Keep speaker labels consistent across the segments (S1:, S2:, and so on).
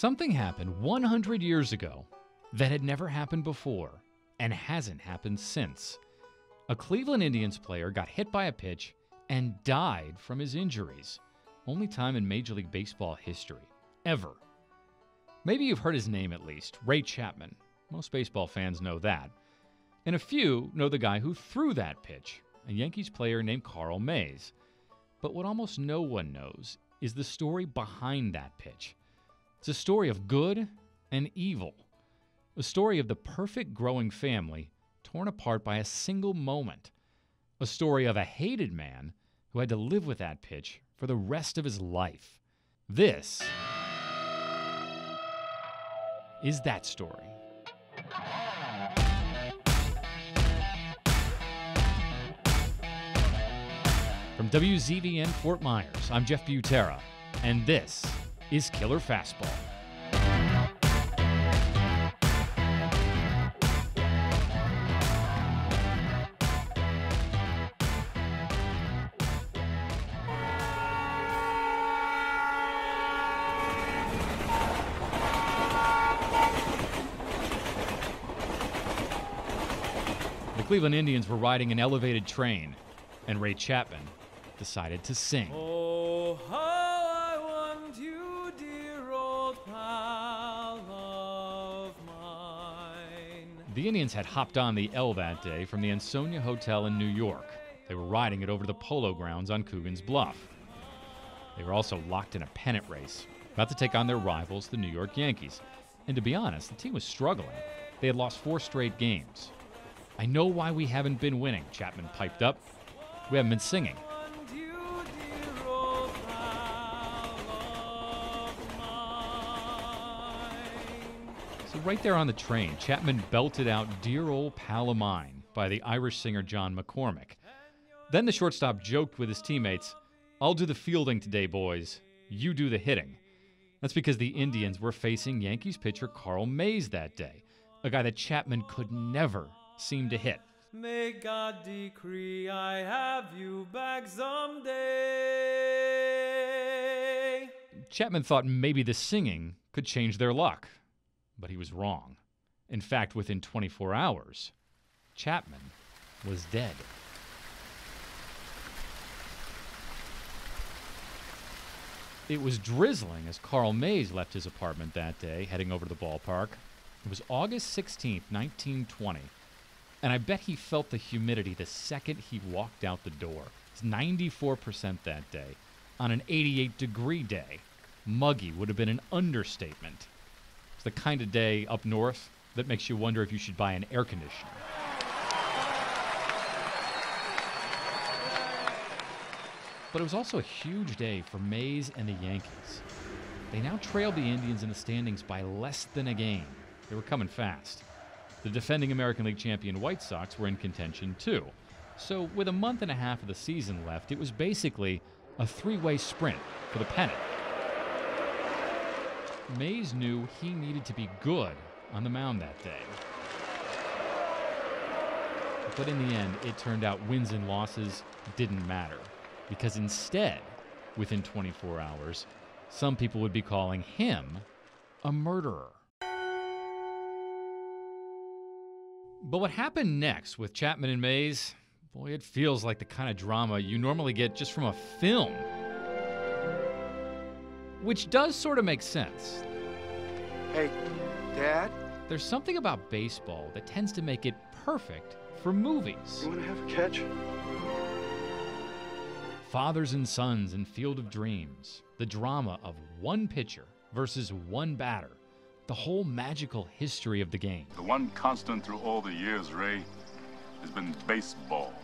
S1: Something happened 100 years ago that had never happened before and hasn't happened since. A Cleveland Indians player got hit by a pitch and died from his injuries. Only time in Major League Baseball history, ever. Maybe you've heard his name at least, Ray Chapman. Most baseball fans know that. And a few know the guy who threw that pitch, a Yankees player named Carl Mays. But what almost no one knows is the story behind that pitch. It's a story of good and evil. A story of the perfect growing family torn apart by a single moment. A story of a hated man who had to live with that pitch for the rest of his life. This is that story. From WZVN Fort Myers, I'm Jeff Butera, and this is Killer Fastball. The Cleveland Indians were riding an elevated train, and Ray Chapman decided to sing.
S2: Oh, how I want you, dear old pal of mine.
S1: The Indians had hopped on the L that day from the Ansonia Hotel in New York. They were riding it over to the Polo Grounds on Coogan's Bluff. They were also locked in a pennant race, about to take on their rivals, the New York Yankees. And to be honest, the team was struggling. They had lost 4 straight games. I know why we haven't been winning, Chapman piped up. We haven't been singing. So right there on the train, Chapman belted out Dear Old Pal of Mine by the Irish singer John McCormick. Then the shortstop joked with his teammates, I'll do the fielding today, boys. You do the hitting. That's because the Indians were facing Yankees pitcher Carl Mays that day, a guy that Chapman could never seem to hit.
S2: May God decree I have you back someday.
S1: Chapman thought maybe the singing could change their luck. But he was wrong. In fact, within 24 hours, Chapman was dead. It was drizzling as Carl Mays left his apartment that day, heading over to the ballpark. It was August 16th, 1920, and I bet he felt the humidity the second he walked out the door. It's 94% that day. On an 88-degree day, muggy would have been an understatement. It's the kind of day up north that makes you wonder if you should buy an air conditioner. But it was also a huge day for Mays and the Yankees. They now trailed the Indians in the standings by less than a game. They were coming fast. The defending American League champion White Sox were in contention too. So with a month and a half of the season left, it was basically a 3-way sprint for the pennant. Mays knew he needed to be good on the mound that day. But in the end, it turned out wins and losses didn't matter. Because instead, within 24 hours, some people would be calling him a murderer. But what happened next with Chapman and Mays, boy, it feels like the kind of drama you normally get just from a film. Which does sort of make sense.
S3: Hey, Dad?
S1: There's something about baseball that tends to make it perfect for movies.
S3: You want to have a catch?
S1: Fathers and sons in Field of Dreams. The drama of one pitcher versus one batter. The whole magical history of the game.
S4: The one constant through all the years, Ray, has been baseball.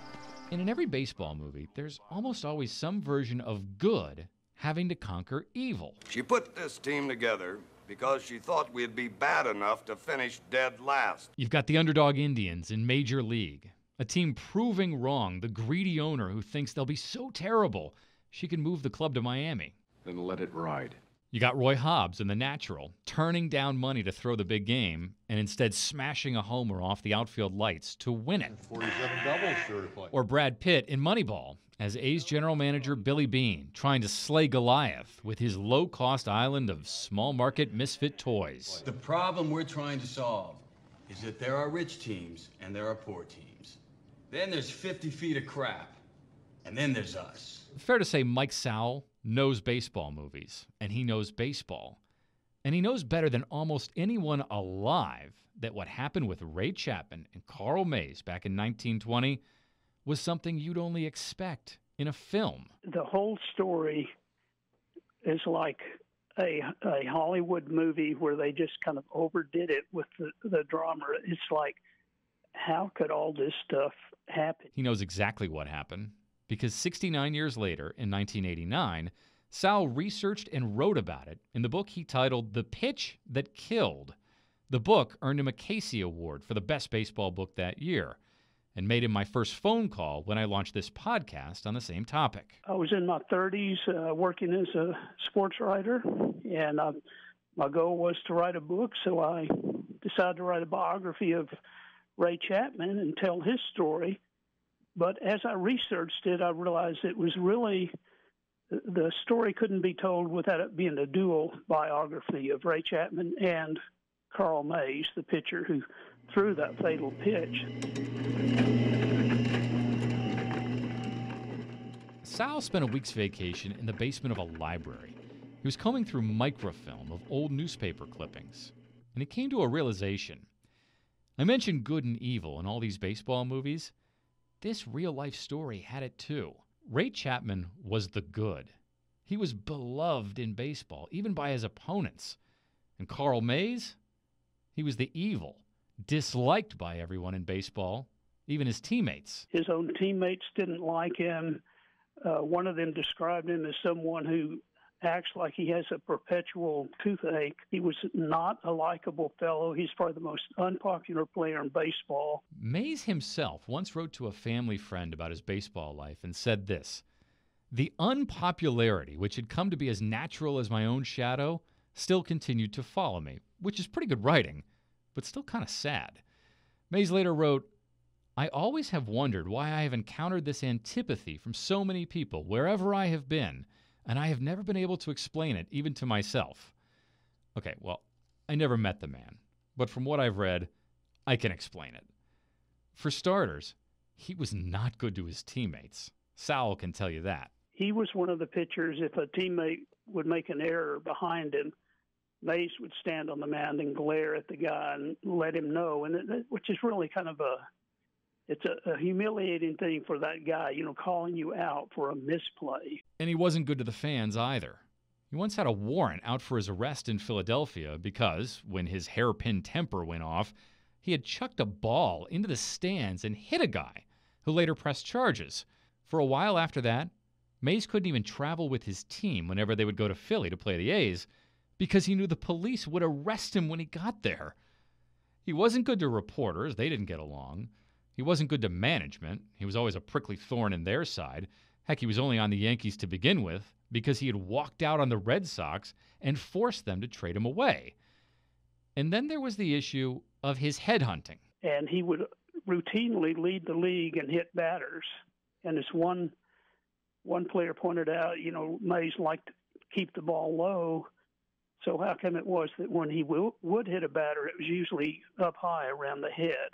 S1: And in every baseball movie, there's almost always some version of good having to conquer evil.
S5: She put this team together because she thought we'd be bad enough to finish dead last.
S1: You've got the underdog Indians in Major League, a team proving wrong the greedy owner who thinks they'll be so terrible she can move the club to Miami.
S6: Then let it ride.
S1: You got Roy Hobbs in The Natural, turning down money to throw the big game and instead smashing a homer off the outfield lights to win it.
S6: 47 doubles certified.
S1: Or Brad Pitt in Moneyball as A's general manager Billy Beane trying to slay Goliath with his low-cost island of small-market misfit toys.
S7: The problem we're trying to solve is that there are rich teams and there are poor teams. Then there's 50 feet of crap. And then there's us.
S1: Fair to say Mike Sowell knows baseball movies, and he knows baseball. And he knows better than almost anyone alive that what happened with Ray Chapman and Carl Mays back in 1920 was something you'd only expect in a film.
S8: The whole story is like a Hollywood movie where they just kind of overdid it with the drama. It's like, how could all this stuff happen?
S1: He knows exactly what happened because 69 years later, in 1989, Sowell researched and wrote about it in the book he titled The Pitch That Killed. The book earned him a Casey Award for the best baseball book that year and made him my first phone call when I launched this podcast on the same topic.
S8: I was in my 30s working as a sports writer, and my goal was to write a book, so I decided to write a biography of Ray Chapman and tell his story. But as I researched it, I realized it was really, the story couldn't be told without it being a dual biography of Ray Chapman and Carl Mays, the pitcher who threw that fatal pitch.
S1: Sal spent a week's vacation in the basement of a library. He was combing through microfilm of old newspaper clippings, and he came to a realization. I mentioned good and evil in all these baseball movies. This real-life story had it too. Ray Chapman was the good. He was beloved in baseball, even by his opponents. And Carl Mays, he was the evil, disliked by everyone in baseball, even his teammates.
S8: His own teammates didn't like him. One of them described him as someone who acts like he has a perpetual toothache. He was not a likable fellow. He's probably the most unpopular player in baseball.
S1: Mays himself once wrote to a family friend about his baseball life and said this: "The unpopularity, which had come to be as natural as my own shadow, still continued to follow me," which is pretty good writing, but still kind of sad. Mays later wrote, "I always have wondered why I have encountered this antipathy from so many people wherever I have been, and I have never been able to explain it, even to myself." Okay, well, I never met the man, but from what I've read, I can explain it. For starters, he was not good to his teammates. Sowell can tell you that.
S8: He was one of the pitchers, if a teammate would make an error behind him, Mays would stand on the mound and glare at the guy and let him know, and which is really kind of it's a humiliating thing for that guy, calling you out for a misplay.
S1: And he wasn't good to the fans either. He once had a warrant out for his arrest in Philadelphia because, when his hairpin temper went off, he had chucked a ball into the stands and hit a guy, who later pressed charges. For a while after that, Mays couldn't even travel with his team whenever they would go to Philly to play the A's because he knew the police would arrest him when he got there. He wasn't good to reporters. They didn't get along. He wasn't good to management. He was always a prickly thorn in their side. Heck, he was only on the Yankees to begin with because he had walked out on the Red Sox and forced them to trade him away. And then there was the issue of his headhunting.
S8: And he would routinely lead the league and hit batters. And as one player pointed out, Mays liked to keep the ball low. So how come it was that when he would hit a batter, it was usually up high around the head?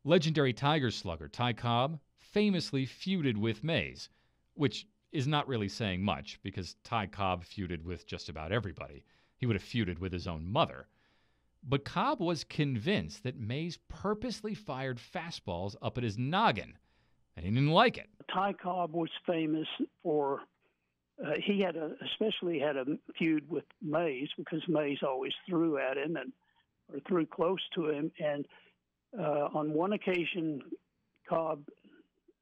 S1: Legendary Tigers slugger Ty Cobb famously feuded with Mays, which is not really saying much because Ty Cobb feuded with just about everybody. He would have feuded with his own mother. But Cobb was convinced that Mays purposely fired fastballs up at his noggin, and he didn't like it.
S8: Ty Cobb was famous for, he especially had a feud with Mays because Mays always threw at him or threw close to him, and on one occasion, Cobb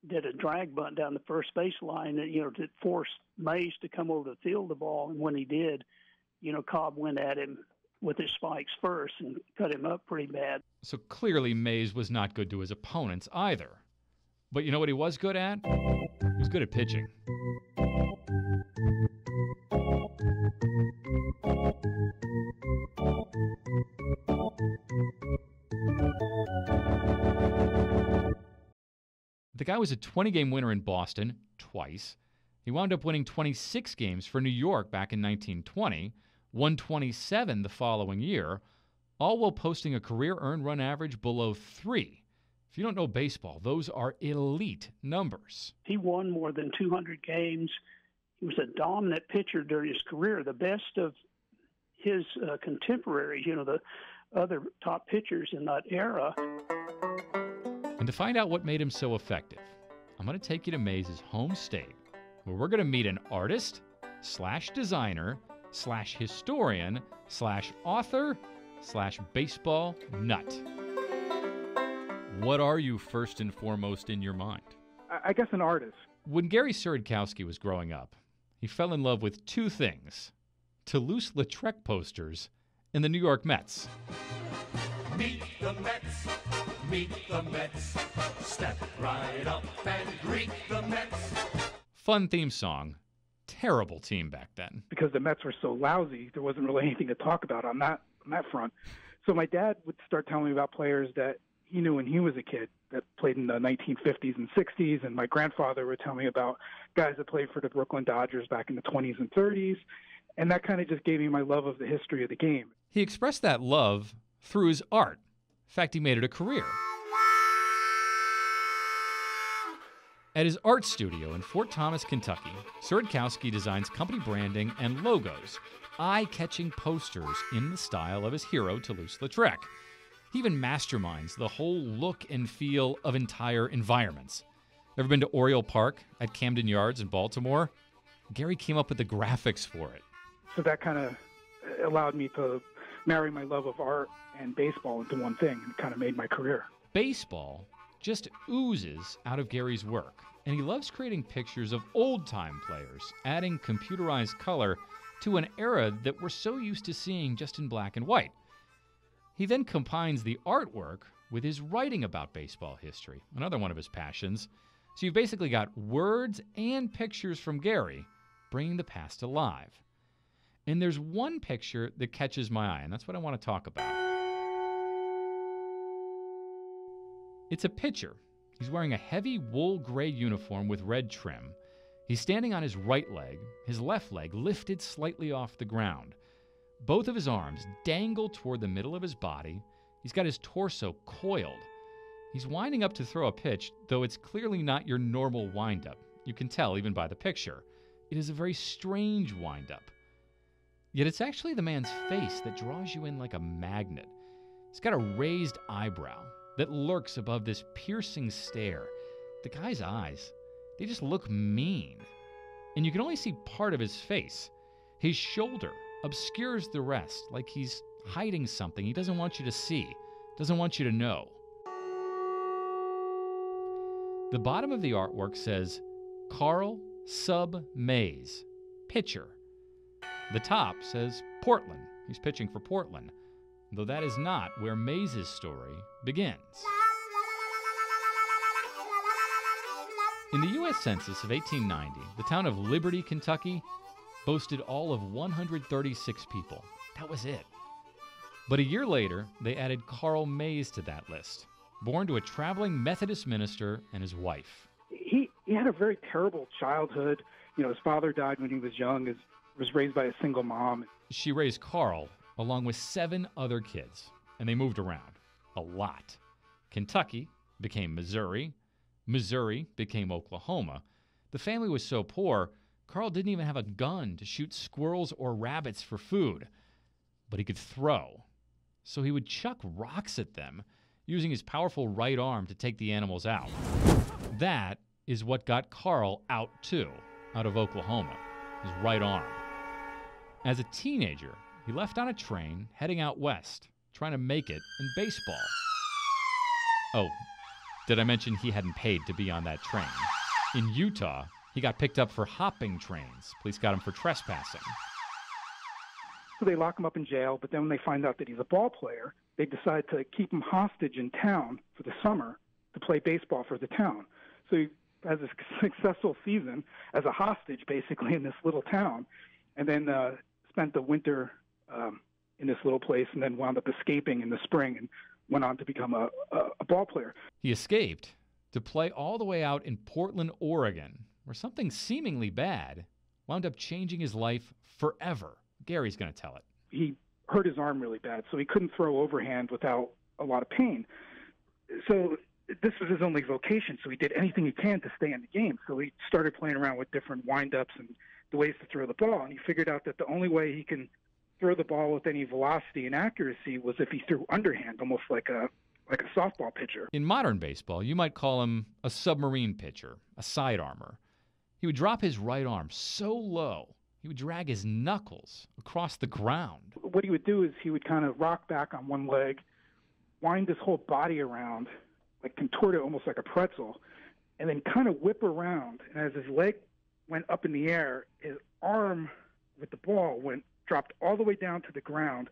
S8: did a drag bunt down the first base line that forced Mays to come over to field the ball. And when he did, Cobb went at him with his spikes first and cut him up pretty bad.
S1: So clearly Mays was not good to his opponents either. But you know what he was good at? He was good at pitching. The guy was a 20-game winner in Boston twice. He wound up winning 26 games for New York back in 1920, won 27 the following year, all while posting a career earned run average below 3. If you don't know baseball, those are elite numbers.
S8: He won more than 200 games. He was a dominant pitcher during his career, the best of his contemporaries, the other top pitchers in that era.
S1: And to find out what made him so effective, I'm going to take you to Mays' home state, where we're going to meet an artist / designer / historian / author / baseball nut. What are you first and foremost in your mind?
S9: I guess an artist.
S1: When Gary Surodkowski was growing up, he fell in love with two things: Toulouse-Lautrec posters and the New York Mets.
S2: Meet the Mets, meet the Mets. Step right up and greet the Mets.
S1: Fun theme song. Terrible team back then.
S9: Because the Mets were so lousy, there wasn't really anything to talk about on that front. So my dad would start telling me about players that he knew when he was a kid that played in the 1950s and 60s, and my grandfather would tell me about guys that played for the Brooklyn Dodgers back in the 20s and 30s, and that kind of just gave me my love of the history of the game.
S1: He expressed that love through his art. In fact, he made it a career. At his art studio in Fort Thomas, Kentucky, Surodkowski designs company branding and logos, eye-catching posters in the style of his hero, Toulouse-Lautrec. He even masterminds the whole look and feel of entire environments. Ever been to Oriole Park at Camden Yards in Baltimore? Gary came up with the graphics for it.
S9: So that kind of allowed me to marry my love of art and baseball into one thing, and kind of made my career.
S1: Baseball just oozes out of Gary's work, and he loves creating pictures of old-time players, adding computerized color to an era that we're so used to seeing just in black and white. He then combines the artwork with his writing about baseball history, another one of his passions. So you've basically got words and pictures from Gary bringing the past alive. And there's one picture that catches my eye, and that's what I want to talk about. It's a pitcher. He's wearing a heavy wool gray uniform with red trim. He's standing on his right leg, his left leg lifted slightly off the ground. Both of his arms dangle toward the middle of his body. He's got his torso coiled. He's winding up to throw a pitch, though it's clearly not your normal windup. You can tell even by the picture. It is a very strange windup. Yet it's actually the man's face that draws you in like a magnet. He's got a raised eyebrow that lurks above this piercing stare. The guy's eyes, they just look mean. And you can only see part of his face. His shoulder obscures the rest, like he's hiding something he doesn't want you to see, doesn't want you to know. The bottom of the artwork says, Carl Sub Mays, pitcher. The top says Portland. He's pitching for Portland, though that is not where Mays' story begins. In the U.S. Census of 1890, the town of Liberty, Kentucky, boasted all of 136 people. That was it. But a year later, they added Carl Mays to that list, born to a traveling Methodist minister and his wife.
S9: He had a very terrible childhood. His father died when he was young, was raised by a single mom.
S1: She raised Carl along with 7 other kids, and they moved around a lot. Kentucky became Missouri. Missouri became Oklahoma. The family was so poor, Carl didn't even have a gun to shoot squirrels or rabbits for food, but he could throw. So he would chuck rocks at them, using his powerful right arm to take the animals out. That is what got Carl out of Oklahoma, his right arm. As a teenager, he left on a train heading out west, trying to make it in baseball. Oh, did I mention he hadn't paid to be on that train? In Utah, he got picked up for hopping trains. Police got him for trespassing.
S9: So they lock him up in jail, but then when they find out that he's a ball player, they decide to keep him hostage in town for the summer to play baseball for the town. So he has a successful season as a hostage, basically, in this little town, and then spent the winter in this little place, and then wound up escaping in the spring and went on to become a ball player.
S1: He escaped, to play all the way out in Portland, Oregon, where something seemingly bad wound up changing his life forever. Gary's going to tell it.
S9: He hurt his arm really bad, so he couldn't throw overhand without a lot of pain. So this was his only vocation, so he did anything he can to stay in the game. So he started playing around with different wind-ups and the ways to throw the ball, and he figured out that the only way he can throw the ball with any velocity and accuracy was if he threw underhand, almost like a softball pitcher.
S1: In modern baseball, you might call him a submarine pitcher, a side armor. He would drop his right arm so low, he would drag his knuckles across the ground.
S9: What he would do is he would kind of rock back on one leg, wind his whole body around, like contort it almost like a pretzel, and then kind of whip around. And as his leg went up in the air, his arm with the ball dropped all the way down to the ground.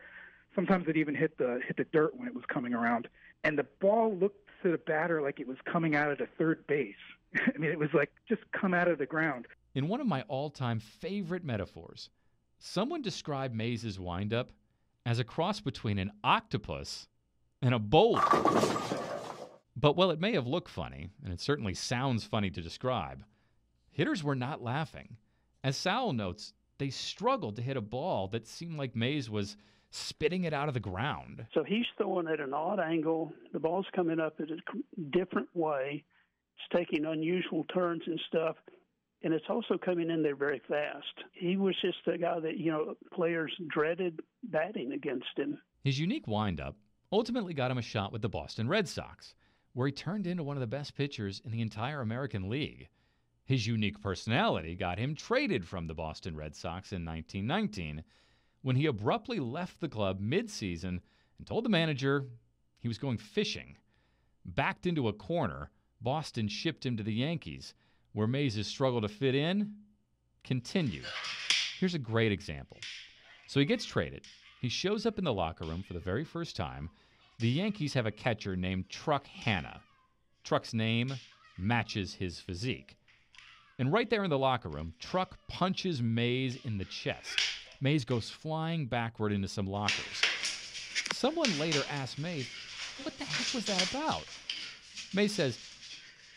S9: Sometimes it even hit the dirt when it was coming around. And the ball looked to the batter like it was coming out of the third base. I mean, it was like just come out of the ground.
S1: In one of my all-time favorite metaphors, someone described Mays' windup as a cross between an octopus and a boulder. But while it may have looked funny, and it certainly sounds funny to describe, hitters were not laughing. As Sowell notes, they struggled to hit a ball that seemed like Mays was spitting it out of the ground.
S8: So he's throwing at an odd angle. The ball's coming up in a different way. It's taking unusual turns and stuff. And it's also coming in there very fast. He was just a guy that, players dreaded batting against him.
S1: His unique windup ultimately got him a shot with the Boston Red Sox, where he turned into one of the best pitchers in the entire American League. His unique personality got him traded from the Boston Red Sox in 1919, when he abruptly left the club mid-season and told the manager he was going fishing. Backed into a corner, Boston shipped him to the Yankees, where Mays' struggle to fit in continued. Here's a great example. So he gets traded. He shows up in the locker room for the very first time. The Yankees have a catcher named Truck Hanna. Truck's name matches his physique. And right there in the locker room, Truck punches Mays in the chest. Mays goes flying backward into some lockers. Someone later asked Mays, what the heck was that about? Mays says,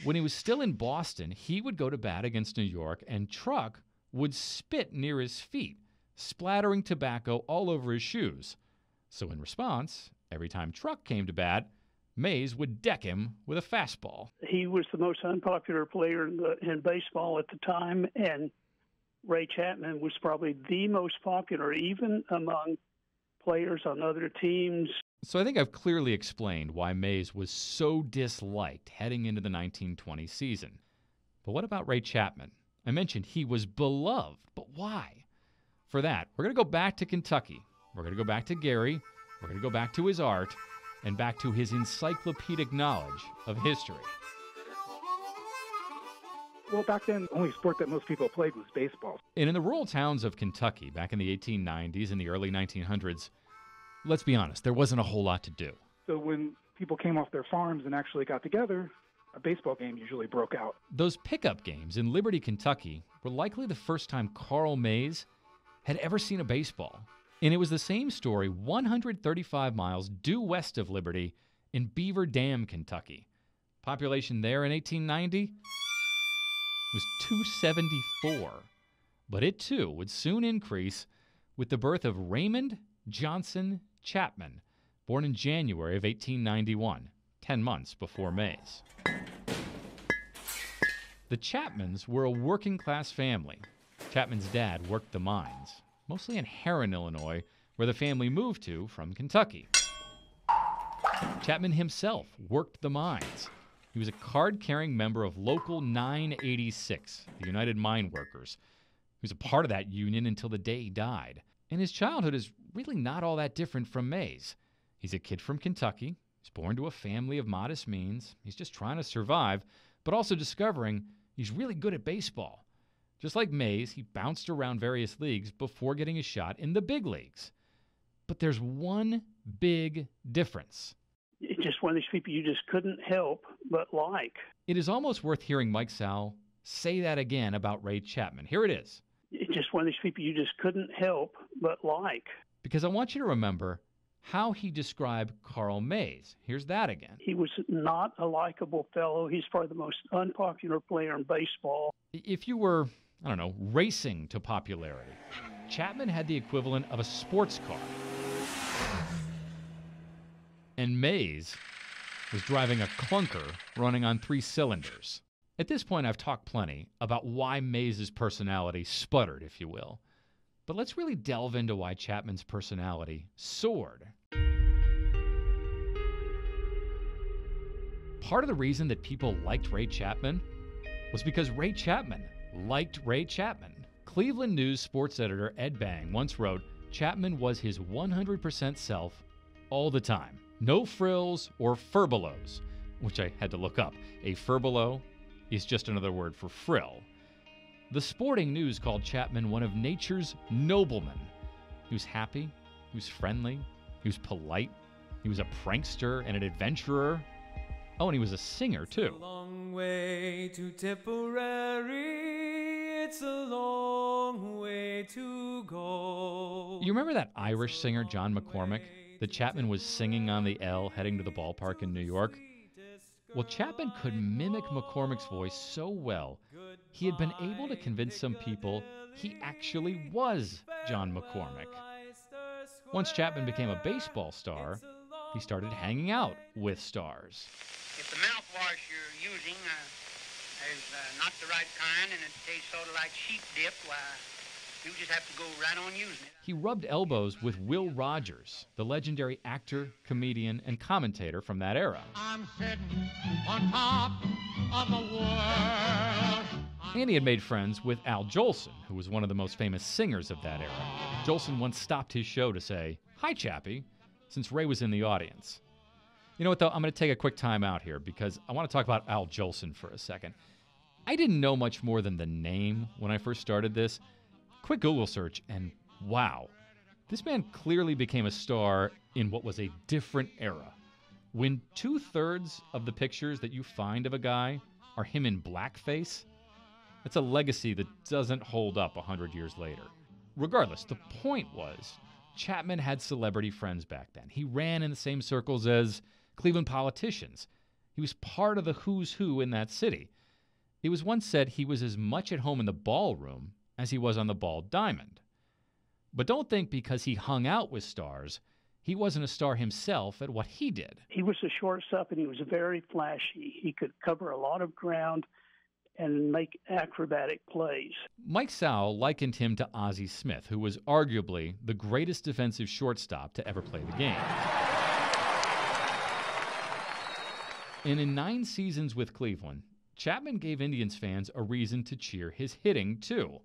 S1: when he was still in Boston, he would go to bat against New York, and Truck would spit near his feet, splattering tobacco all over his shoes. So in response, every time Truck came to bat, Mays would deck him with a fastball.
S8: He was the most unpopular player in baseball at the time, and Ray Chapman was probably the most popular, even among players on other teams.
S1: So I think I've clearly explained why Mays was so disliked heading into the 1920 season. But what about Ray Chapman? I mentioned he was beloved, but why? For that, we're going to go back to Kentucky. We're going to go back to Gary. We're going to go back to his art and back to his encyclopedic knowledge of history.
S9: Well, back then, the only sport that most people played was baseball.
S1: And in the rural towns of Kentucky, back in the 1890s and the early 1900s, let's be honest, there wasn't a whole lot to do.
S9: So when people came off their farms and actually got together, a baseball game usually broke out.
S1: Those pickup games in Liberty, Kentucky were likely the first time Carl Mays had ever seen a baseball. And it was the same story 135 miles due west of Liberty in Beaver Dam, Kentucky. Population there in 1890 was 274. But it, too, would soon increase with the birth of Raymond Johnson Chapman, born in January of 1891, 10 months before Mays. The Chapmans were a working-class family. Chapman's dad worked the mines, mostly in Herrin, Illinois, where the family moved to from Kentucky. Chapman himself worked the mines. He was a card-carrying member of Local 986, the United Mine Workers. He was a part of that union until the day he died. And his childhood is really not all that different from Mays. He's a kid from Kentucky. He's born to a family of modest means. He's just trying to survive, but also discovering he's really good at baseball. Just like Mays, he bounced around various leagues before getting a shot in the big leagues. But there's one big difference.
S8: It's just one of these people you just couldn't help but like.
S1: It is almost worth hearing Mike Sowell say that again about Ray Chapman. Here it is.
S8: It's just one of these people you just couldn't help but like.
S1: Because I want you to remember, how he described Carl Mays. Here's that again.
S8: He was not a likable fellow. He's probably the most unpopular player in baseball.
S1: If you were, I don't know, racing to popularity, Chapman had the equivalent of a sports car. And Mays was driving a clunker running on 3 cylinders. At this point, I've talked plenty about why Mays' personality sputtered, if you will. But let's really delve into why Chapman's personality soared. Part of the reason that people liked Ray Chapman was because Ray Chapman liked Ray Chapman. Cleveland News sports editor Ed Bang once wrote, Chapman was his 100% self all the time. No frills or furbelows, which I had to look up. A furbelow is just another word for frill. The Sporting News called Chapman one of nature's noblemen. He was happy, he was friendly, he was polite, he was a prankster and an adventurer. Oh, and he was a singer, too.
S2: It's a long way to Tipperary, it's a long way to go.
S1: You remember that Irish singer, John McCormick, that Chapman was singing on the L heading to the ballpark in New York? Well, Chapman could mimic McCormick's voice so well, he had been able to convince some people he actually was John McCormick. Once Chapman became a baseball star, he started hanging out with stars.
S10: If the mouthwash you're using is not the right kind and it tastes sort of like sheep dip, why, you just have to go right on using it.
S1: He rubbed elbows with Will Rogers, the legendary actor, comedian, and commentator from that era.
S2: I'm sitting on top of the world.
S1: And he had made friends with Al Jolson, who was one of the most famous singers of that era. Jolson once stopped his show to say, "Hi, Chappie," since Ray was in the audience. You know what, though? I'm going to take a quick time out here because I want to talk about Al Jolson for a second. I didn't know much more than the name when I first started this. Quick Google search, and wow, this man clearly became a star in what was a different era. When 2/3 of the pictures that you find of a guy are him in blackface, that's a legacy that doesn't hold up 100 years later. Regardless, the point was, Chapman had celebrity friends back then. He ran in the same circles as Cleveland politicians. He was part of the who's who in that city. It was once said he was as much at home in the ballroom as he was on the ball diamond. But don't think because he hung out with stars, he wasn't a star himself at what he did.
S8: He was a shortstop and he was very flashy. He could cover a lot of ground and make acrobatic plays.
S1: Mike Sowell likened him to Ozzie Smith, who was arguably the greatest defensive shortstop to ever play the game. And in 9 seasons with Cleveland, Chapman gave Indians fans a reason to cheer his hitting, too.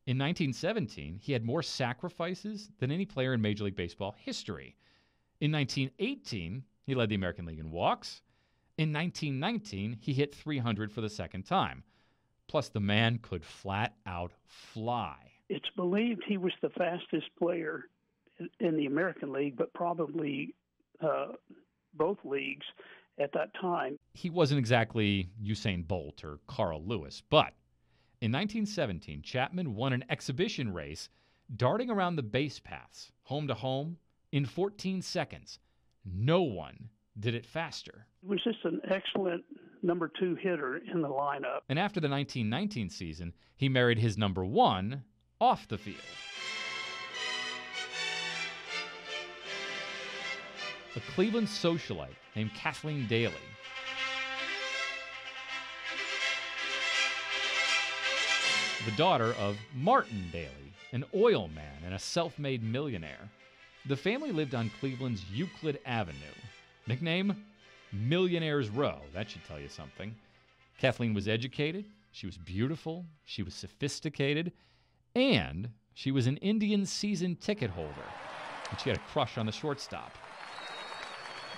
S1: In 1917, he had more sacrifices than any player in Major League Baseball history. In 1918, he led the American League in walks. In 1919, he hit 300 for the second time. Plus, the man could flat out fly.
S8: It's believed he was the fastest player in the American League, but probably both leagues at that time.
S1: He wasn't exactly Usain Bolt or Carl Lewis, but in 1917, Chapman won an exhibition race darting around the base paths, home to home, in 14 seconds. No one did it faster.
S8: He was just an excellent number 2 hitter in the lineup.
S1: And after the 1919 season, he married his number 1 off the field. A Cleveland socialite named Kathleen Daly. The daughter of Martin Daly, an oil man and a self-made millionaire. The family lived on Cleveland's Euclid Avenue. Nickname? Millionaire's Row. That should tell you something. Kathleen was educated, she was beautiful, she was sophisticated, and she was an Indians season ticket holder. And she had a crush on the shortstop.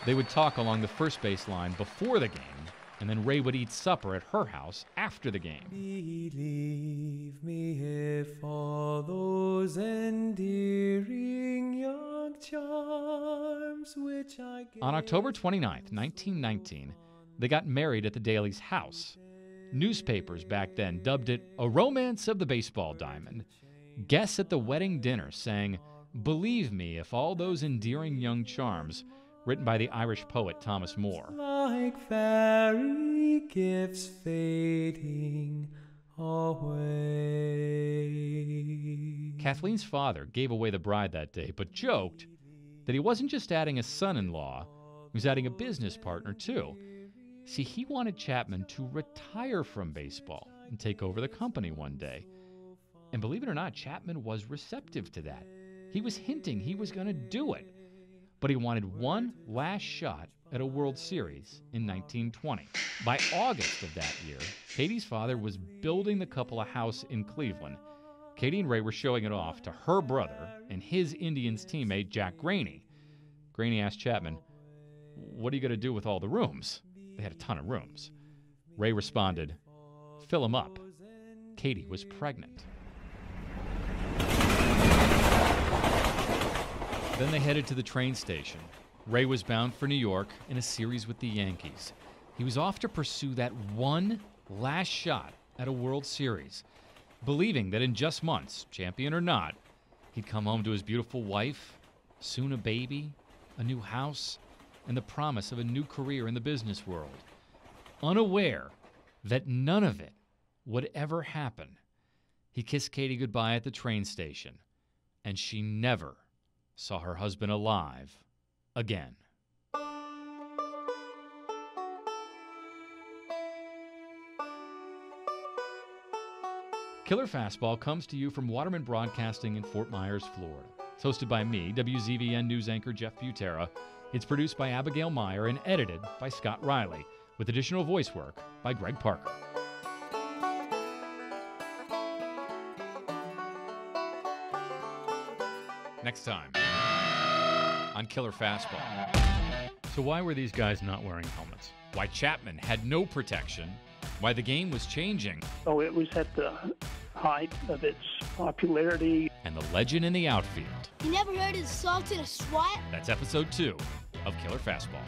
S1: They would talk along the first base line before the game, and then Ray would eat supper at her house after the game.
S2: Believe me if all those endearing young charms which I gave.
S1: On October 29th, 1919, they got married at the Daly's house. Newspapers back then dubbed it a romance of the baseball diamond. Guests at the wedding dinner sang, Believe me, if all those endearing young charms, written by the Irish poet Thomas Moore.
S11: Like fairy gifts fading away.
S1: Kathleen's father gave away the bride that day, but joked that he wasn't just adding a son-in-law, he was adding a business partner too. See, he wanted Chapman to retire from baseball and take over the company one day. And believe it or not, Chapman was receptive to that. He was hinting he was going to do it. But he wanted one last shot at a World Series in 1920. By August of that year, Katie's father was building the couple a house in Cleveland. Katie and Ray were showing it off to her brother and his Indians teammate, Jack Graney. Graney asked Chapman, "What are you going to do with all the rooms?" They had a ton of rooms. Ray responded, "Fill them up." Katie was pregnant. Then they headed to the train station. Ray was bound for New York in a series with the Yankees. He was off to pursue that one last shot at a World Series, believing that in just months, champion or not, he'd come home to his beautiful wife, soon a baby, a new house, and the promise of a new career in the business world. Unaware that none of it would ever happen, he kissed Katie goodbye at the train station, and she never saw her husband alive again. Killer Fastball comes to you from Waterman Broadcasting in Fort Myers, Florida. It's hosted by me, WZVN news anchor Jeff Butera. It's produced by Abigail Meyer and edited by Scott Riley, with additional voice work by Greg Parker. Next time on Killer Fastball. So why were these guys not wearing helmets? Why Chapman had no protection? Why the game was changing?
S8: Oh, it was at the height of its popularity.
S1: And the legend in the outfield.
S12: You never heard of the salt in a SWAT?
S1: That's episode 2 of Killer Fastball.